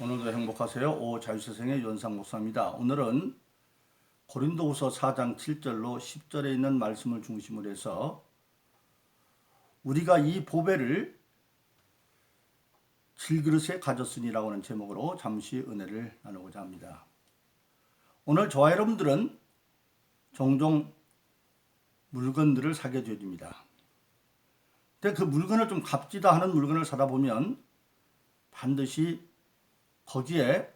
오늘도 행복하세요. 오자유세상의 윤상 목사입니다. 오늘은 고린도후서 4장 7절로 10절에 있는 말씀을 중심으로 해서 우리가 이 보배를 질그릇에 가졌으니라고 하는 제목으로 잠시 은혜를 나누고자 합니다. 오늘 저와 여러분들은 종종 물건들을 사게 되어집니다. 근데 그 물건을 좀 값지다 하는 물건을 사다 보면 반드시 거기에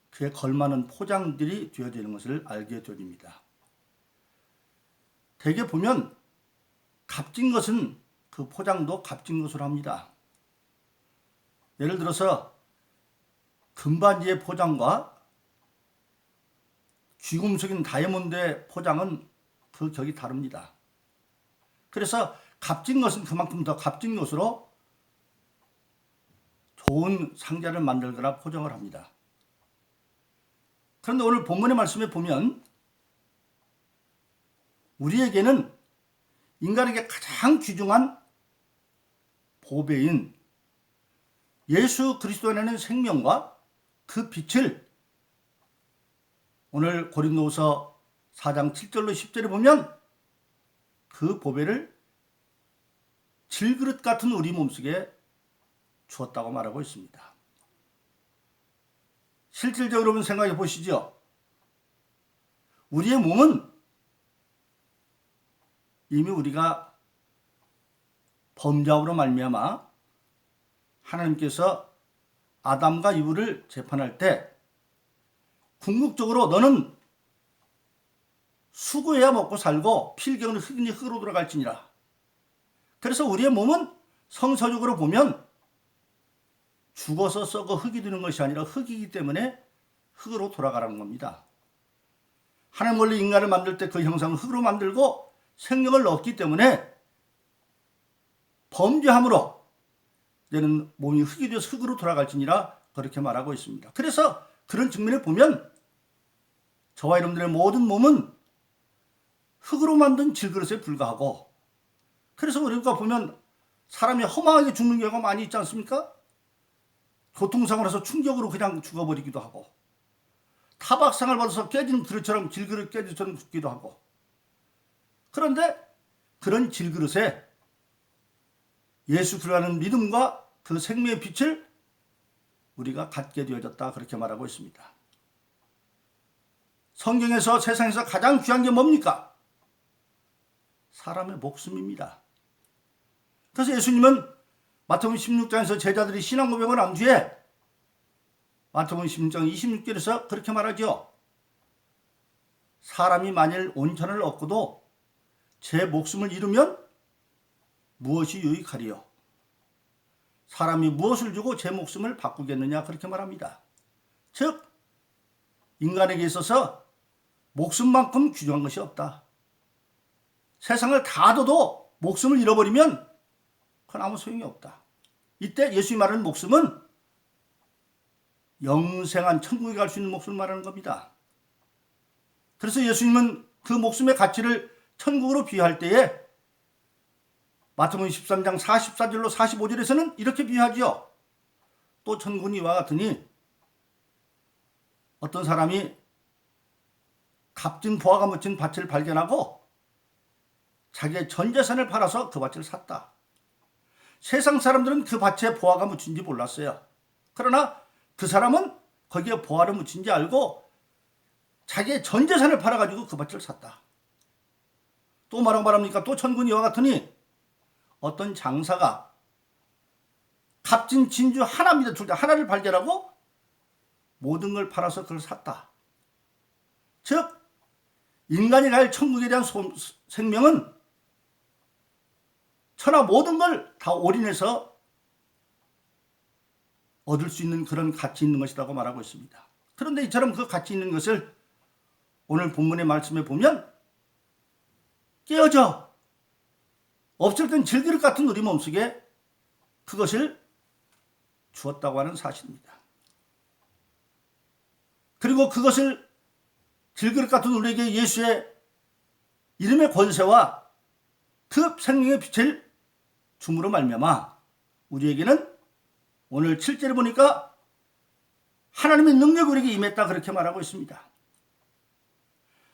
그에 걸맞는 포장들이 되어지는 것을 알게 됩니다. 대개 보면 값진 것은 그 포장도 값진 것으로 합니다. 예를 들어서 금반지의 포장과 귀금속인 다이아몬드의 포장은 그 격이 다릅니다. 그래서 값진 것은 그만큼 더 값진 것으로 좋은 상자를 만들거나 포장을 합니다. 그런데 오늘 본문의 말씀에 보면 우리에게는 인간에게 가장 귀중한 보배인 예수 그리스도 안에는 생명과 그 빛을 오늘 고린도후서 4장 7절로 10절에 보면 그 보배를 질그릇 같은 우리 몸속에 주었다고 말하고 있습니다. 실질적으로 여러분 생각해 보시죠. 우리의 몸은 이미 우리가 범죄함으로 말미암아 하나님께서 아담과 이브를 재판할 때 궁극적으로 너는 수고해야 먹고 살고 필경은 흙이니 흙으로 돌아갈지니라. 그래서 우리의 몸은 성서적으로 보면 죽어서 썩어 흙이 되는 것이 아니라 흙이기 때문에 흙으로 돌아가라는 겁니다. 하나님 원래 인간을 만들 때 그 형상을 흙으로 만들고 생명을 넣었기 때문에 범죄함으로 이제는 몸이 흙이 되어서 흙으로 돌아갈지니라 그렇게 말하고 있습니다. 그래서 그런 측면에 보면 저와 여러분들의 모든 몸은 흙으로 만든 질그릇에 불과하고, 그래서 우리가 보면 사람이 허망하게 죽는 경우가 많이 있지 않습니까? 교통사고나서 충격으로 그냥 죽어버리기도 하고, 타박상을 받아서 깨지는 그릇처럼 질그릇 깨지처럼 죽기도 하고. 그런데 그런 질그릇에 예수 그리스도라는 믿음과 그 생명의 빛을 우리가 갖게 되어졌다, 그렇게 말하고 있습니다. 성경에서 세상에서 가장 귀한 게 뭡니까? 사람의 목숨입니다. 그래서 예수님은 마태복음 16장에서 제자들이 신앙 고백을 한 뒤에 마태복음 16장 26절에서 그렇게 말하죠. 사람이 만일 온천을 얻고도 제 목숨을 잃으면 무엇이 유익하리요? 사람이 무엇을 주고 제 목숨을 바꾸겠느냐, 그렇게 말합니다. 즉 인간에게 있어서 목숨만큼 귀중한 것이 없다. 세상을 다 둬도 목숨을 잃어버리면 그건 아무 소용이 없다. 이때 예수님이 말하는 목숨은 영생한 천국에 갈 수 있는 목숨을 말하는 겁니다. 그래서 예수님은 그 목숨의 가치를 천국으로 비유할 때에 마태복음 13장 44절로 45절에서는 이렇게 비유하지요. 또 천국은 이와 같으니 어떤 사람이 값진 보화가 묻힌 밭을 발견하고 자기의 전 재산을 팔아서 그 밭을 샀다. 세상 사람들은 그 밭에 보화가 묻힌지 몰랐어요. 그러나 그 사람은 거기에 보화를 묻힌지 알고 자기의 전 재산을 팔아가지고 그 밭을 샀다. 또 뭐라고 말합니까? 또 천국은 이와 같으니 어떤 장사가 값진 진주 하나입니다. 둘 다 하나를 발견하고 모든 걸 팔아서 그걸 샀다. 즉 인간이 갈 천국에 대한 생명은 천하 모든 걸 다 올인해서 얻을 수 있는 그런 가치 있는 것이라고 말하고 있습니다. 그런데 이처럼 그 가치 있는 것을 오늘 본문의 말씀에 보면 깨어져 없을 땐 질그릇 같은 우리 몸속에 그것을 주었다고 하는 사실입니다. 그리고 그것을 질그릇 같은 우리에게 예수의 이름의 권세와 그 생명의 빛을 줌으로 말미암아 우리에게는 오늘 7절에 보니까 하나님의 능력이 우리에게 임했다 그렇게 말하고 있습니다.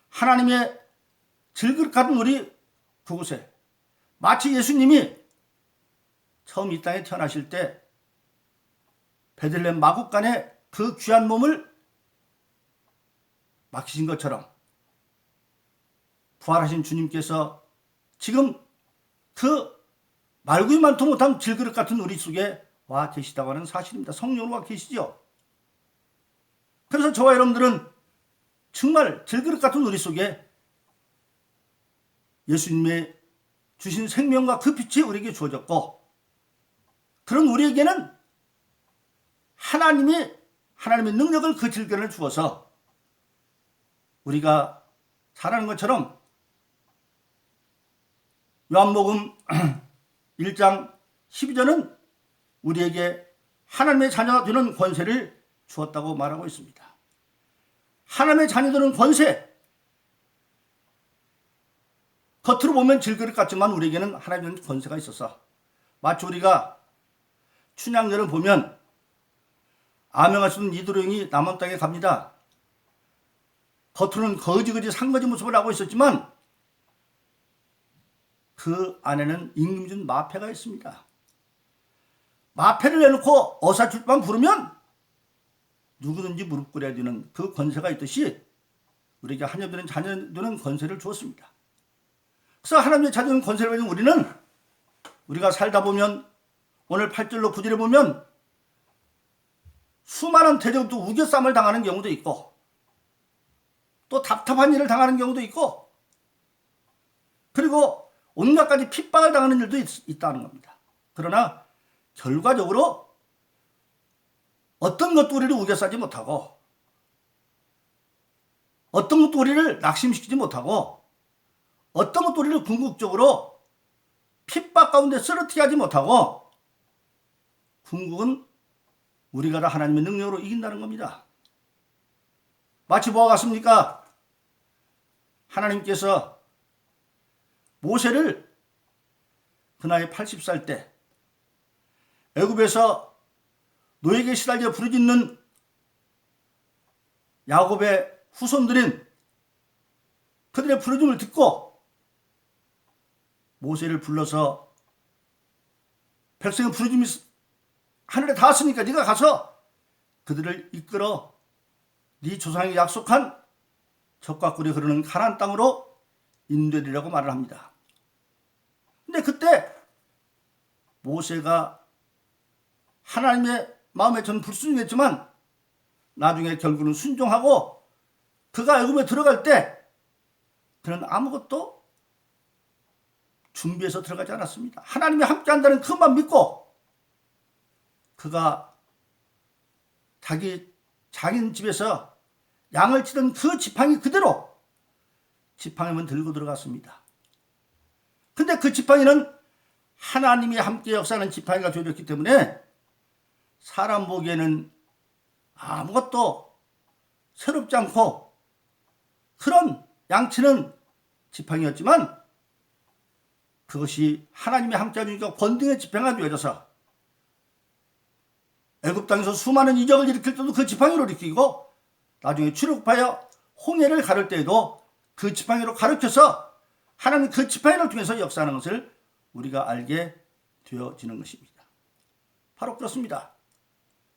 하나님의 질그릇 같은 우리 그곳에 마치 예수님이 처음 이 땅에 태어나실 때 베들레헴 마국간에 그 귀한 몸을 맡기신 것처럼 부활하신 주님께서 지금 그 말구이만도 못한 질그릇 같은 우리 속에 와 계시다고 하는 사실입니다. 성령으로 와 계시죠. 그래서 저와 여러분들은 정말 질그릇 같은 우리 속에 예수님의 주신 생명과 그 빛이 우리에게 주어졌고, 그런 우리에게는 하나님의 능력을 그 질그릇을 주어서 우리가 잘하는 것처럼 요한복음 1장 12절은 우리에게 하나님의 자녀가 되는 권세를 주었다고 말하고 있습니다. 하나님의 자녀들은 권세, 겉으로 보면 질그릇 같지만 우리에게는 하나님의 권세가 있어서, 마치 우리가 춘향전을 보면 아명할 수 있는 이도령이 남한 땅에 갑니다. 겉으로는 거지거지 상거지 모습을 하고 있었지만 그 안에는 임금준 마패가 있습니다. 마패를 내놓고 어사출만 부르면 누구든지 무릎 꿇어야 되는 그 권세가 있듯이 우리에게 하나님의 자녀들은 권세를 주었습니다. 그래서 하나님의 자녀는 권세를 가진 우리는 우리가 살다 보면 오늘 8절로 9절에 보면 수많은 대적도 우겨쌈을 당하는 경우도 있고 또 답답한 일을 당하는 경우도 있고 그리고 온갖 가지 핍박을 당하는 일도 있다는 겁니다. 그러나 결과적으로 어떤 것도 우리를 우겨싸지 못하고 어떤 것도 우리를 낙심시키지 못하고 어떤 것도 우리를 궁극적으로 핍박 가운데 쓰러뜨리게 하지 못하고 궁극은 우리가 다 하나님의 능력으로 이긴다는 겁니다. 마치 뭐와 같습니까? 하나님께서 모세를 그 나이 80살 때 애굽에서 노예에게 시달려 부르짖는 야곱의 후손들인 그들의 부르짖음을 듣고 모세를 불러서 백성의 부르짖음이 하늘에 닿았으니까 네가 가서 그들을 이끌어 네 조상에게 약속한 젖과 꿀이 흐르는 가나안 땅으로 인도되리라고 말을 합니다. 근데 그때 모세가 하나님의 마음에 전 불순종했지만 나중에 결국은 순종하고 그가 애굽에 들어갈 때 그는 아무것도 준비해서 들어가지 않았습니다. 하나님이 함께한다는 그것만 믿고 그가 자기 장인 집에서 양을 치던 그 지팡이 그대로 지팡이만 들고 들어갔습니다. 근데 그 지팡이는 하나님이 함께 역사하는 지팡이가 되어졌기 때문에 사람 보기에는 아무것도 새롭지 않고 그런 양치는 지팡이였지만 그것이 하나님이 함께 해주니까 권능의 지팡이가 되어져서 애굽 땅에서 수많은 이적을 일으킬 때도 그 지팡이로 일으키고 나중에 출애굽하여 홍해를 가를 때에도 그 지팡이로 가르쳐서 하나님 그 지팡이를 통해서 역사하는 것을 우리가 알게 되어지는 것입니다. 바로 그렇습니다.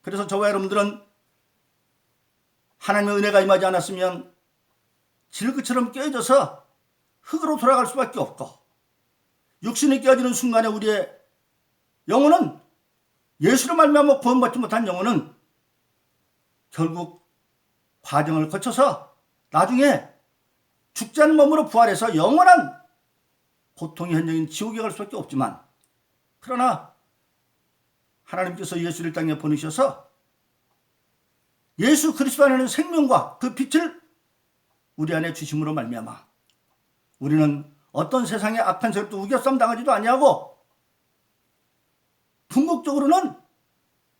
그래서 저와 여러분들은 하나님의 은혜가 임하지 않았으면 질그처럼 깨어져서 흙으로 돌아갈 수밖에 없고 육신이 깨어지는 순간에 우리의 영혼은 예수로 말미암아 구원받지 못한 영혼은 결국 과정을 거쳐서 나중에 죽지 않은 몸으로 부활해서 영원한 고통의 현장인 지옥에 갈 수밖에 없지만 그러나 하나님께서 예수를 땅에 보내셔서 예수 그리스도 안에는 생명과 그 빛을 우리 안에 주심으로 말미암아 우리는 어떤 세상의 악한 세력도 우겨쌈 당하지도 아니하고 궁극적으로는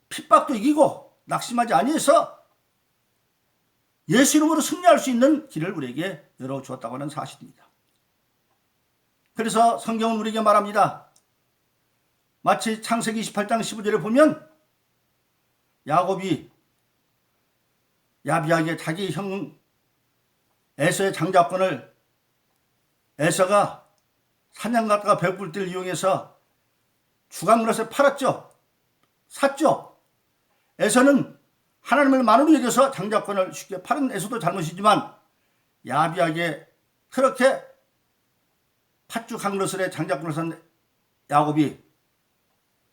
핍박도 이기고 낙심하지 아니해서 예수 이름으로 승리할 수 있는 길을 우리에게 열어주었다고 하는 사실입니다. 그래서 성경은 우리에게 말합니다. 마치 창세기 28장 15절에 보면 야곱이 야비하게 자기 형 에서의 장자권을 에서가 사냥 갔다가 배고플 때를 이용해서 주강물에서 팔았죠. 샀죠. 에서는 하나님을 만으로 여겨서 장자권을 쉽게 파는 에서도 잘못이지만 야비하게 그렇게 팥죽 한 그릇에 장자권을 산 야곱이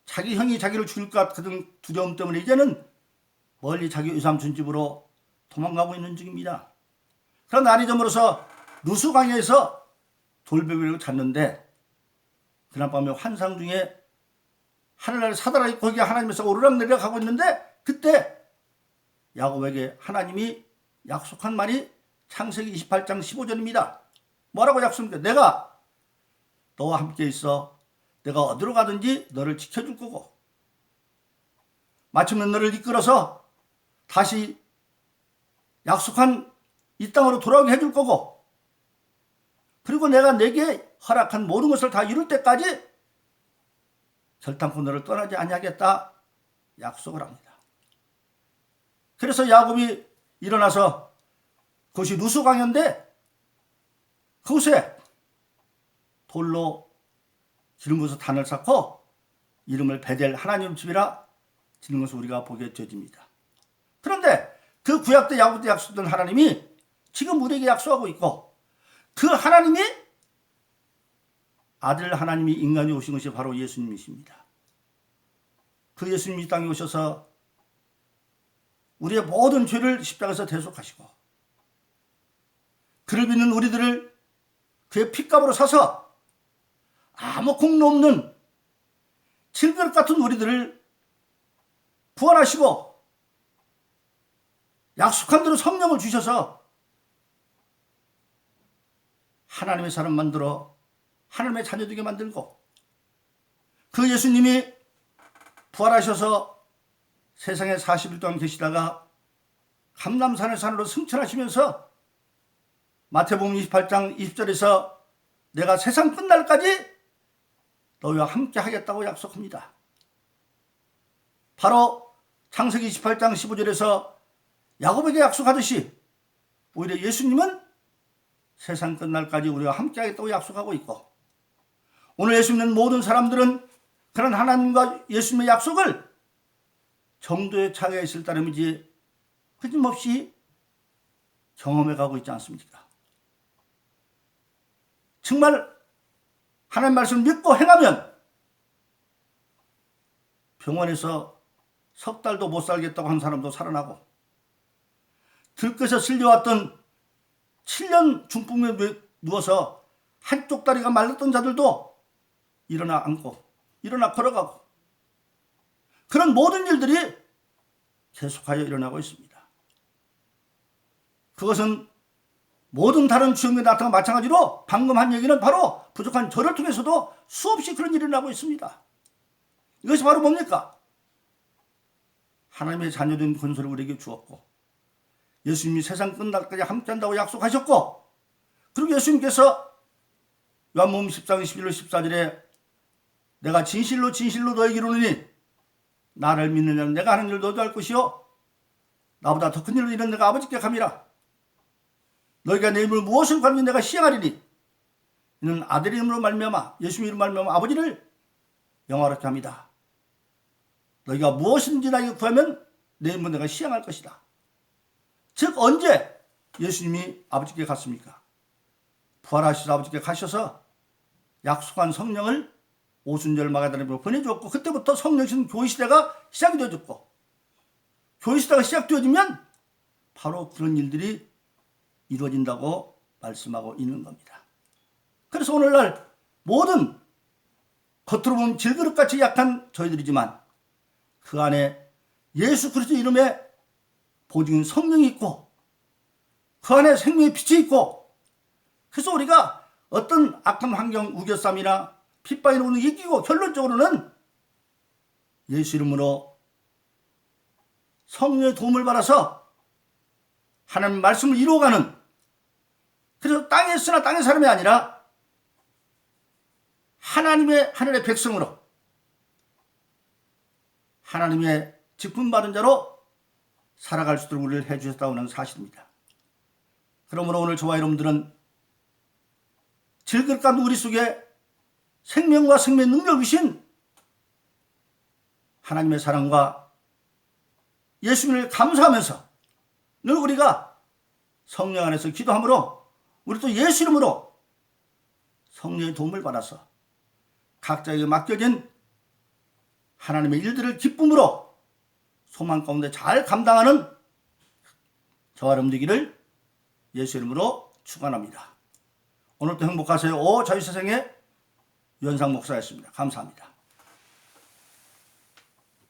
자기 형이 자기를 죽일 것 같은 두려움 때문에 이제는 멀리 자기 외삼촌 집으로 도망가고 있는 중입니다. 그런 날이 저물어서 누수강에서 돌베개를 찾는데 그날 밤에 환상 중에 하늘나라에 사다라 거기에 하나님께서 오르락내리락 하고 있는데 그때 야곱에게 하나님이 약속한 말이 창세기 28장 15절입니다. 뭐라고 약속합니까? 내가 너와 함께 있어 내가 어디로 가든지 너를 지켜줄 거고 마침내 너를 이끌어서 다시 약속한 이 땅으로 돌아오게 해줄 거고 그리고 내가 내게 허락한 모든 것을 다 이룰 때까지 결단코 너를 떠나지 아니하겠다 약속을 합니다. 그래서 야곱이 일어나서 그것이 누수강인데 그곳에 돌로 지른 곳에서 단을 쌓고 이름을 베델 하나님 집이라 지는 것을 우리가 보게 되어집니다. 그런데 그 구약 때 야곱 때 약속된 하나님이 지금 우리에게 약속하고 있고 그 하나님이 아들 하나님이 인간이 오신 것이 바로 예수님이십니다. 그 예수님이 이 땅에 오셔서 우리의 모든 죄를 십자가에서 대속하시고 그를 믿는 우리들을 그의 핏값으로 사서 아무 공로 없는 질그릇 같은 우리들을 부활하시고 약속한 대로 성령을 주셔서 하나님의 사람 만들어 하나님의 자녀 되게 만들고 그 예수님이 부활하셔서 세상에 40일 동안 계시다가 감람산의 산으로 승천하시면서 마태복음 28장 20절에서 내가 세상 끝날까지 너희와 함께 하겠다고 약속합니다. 바로 창세기 28장 15절에서 야곱에게 약속하듯이 오히려 예수님은 세상 끝날까지 우리와 함께 하겠다고 약속하고 있고 오늘 예수 믿는 모든 사람들은 그런 하나님과 예수님의 약속을 정도의 차이가 있을 따름이지 끊임없이 경험해 가고 있지 않습니까? 정말 하나님 말씀을 믿고 행하면 병원에서 석 달도 못 살겠다고 한 사람도 살아나고 들것에 실려왔던 7년 중풍에 누워서 한쪽 다리가 말랐던 자들도 일어나 앉고 일어나 걸어가고 그런 모든 일들이 계속하여 일어나고 있습니다. 그것은 모든 다른 주역에 나타나 마찬가지로 방금 한 얘기는 바로 부족한 저를 통해서도 수없이 그런 일이 일어나고 있습니다. 이것이 바로 뭡니까? 하나님의 자녀된 권세를 우리에게 주었고 예수님이 세상 끝날까지 함께한다고 약속하셨고 그리고 예수님께서 요한복음 10장 11절 14절에 내가 진실로 진실로 너에게 이르노니 나를 믿는 자는 내가 하는 일을 너도 할 것이요 나보다 더 큰 일을 이룬 내가 아버지께 감이라 너희가 내 이름으로 무엇을 구하면 내가 시행하리니 이는 아들의 이름으로 말미암아 예수님의 이름으로 말미암아 아버지를 영화롭게 합니다. 너희가 무엇인지 나에게 구하면 내 이름으로 내가 시행할 것이다. 즉 언제 예수님이 아버지께 갔습니까? 부활하셔서 아버지께 가셔서 약속한 성령을 오순절 마가다락으로 보내주었고 그때부터 성령신 교회시대가 시작이 되어졌고 교회시대가 시작되어지면 바로 그런 일들이 이루어진다고 말씀하고 있는 겁니다. 그래서 오늘날 모든 겉으로 보면 질그릇같이 약한 저희들이지만 그 안에 예수 그리스도 이름에 보증인 성령이 있고 그 안에 생명의 빛이 있고 그래서 우리가 어떤 악한 환경 우겨쌈이나 핍박으로는 이기고 결론적으로는 예수 이름으로 성령의 도움을 받아서 하나님 말씀을 이루어가는 그래서 땅에 있으나 땅의 사람이 아니라 하나님의 하늘의 백성으로 하나님의 직분 받은 자로 살아갈 수 있도록 우리를 해주셨다는 사실입니다. 그러므로 오늘 저와 여러분들은 질그릇 우리 속에 생명과 생명의 능력이신 하나님의 사랑과 예수님을 감사하면서 늘 우리가 성령 안에서 기도함으로 우리 또 예수 이름으로 성령의 도움을 받아서 각자에게 맡겨진 하나님의 일들을 기쁨으로 소망 가운데 잘 감당하는 저와 여러분 되기를 예수 이름으로 축원합니다. 오늘도 행복하세요. 오 자유세상의 유현상 목사였습니다. 감사합니다.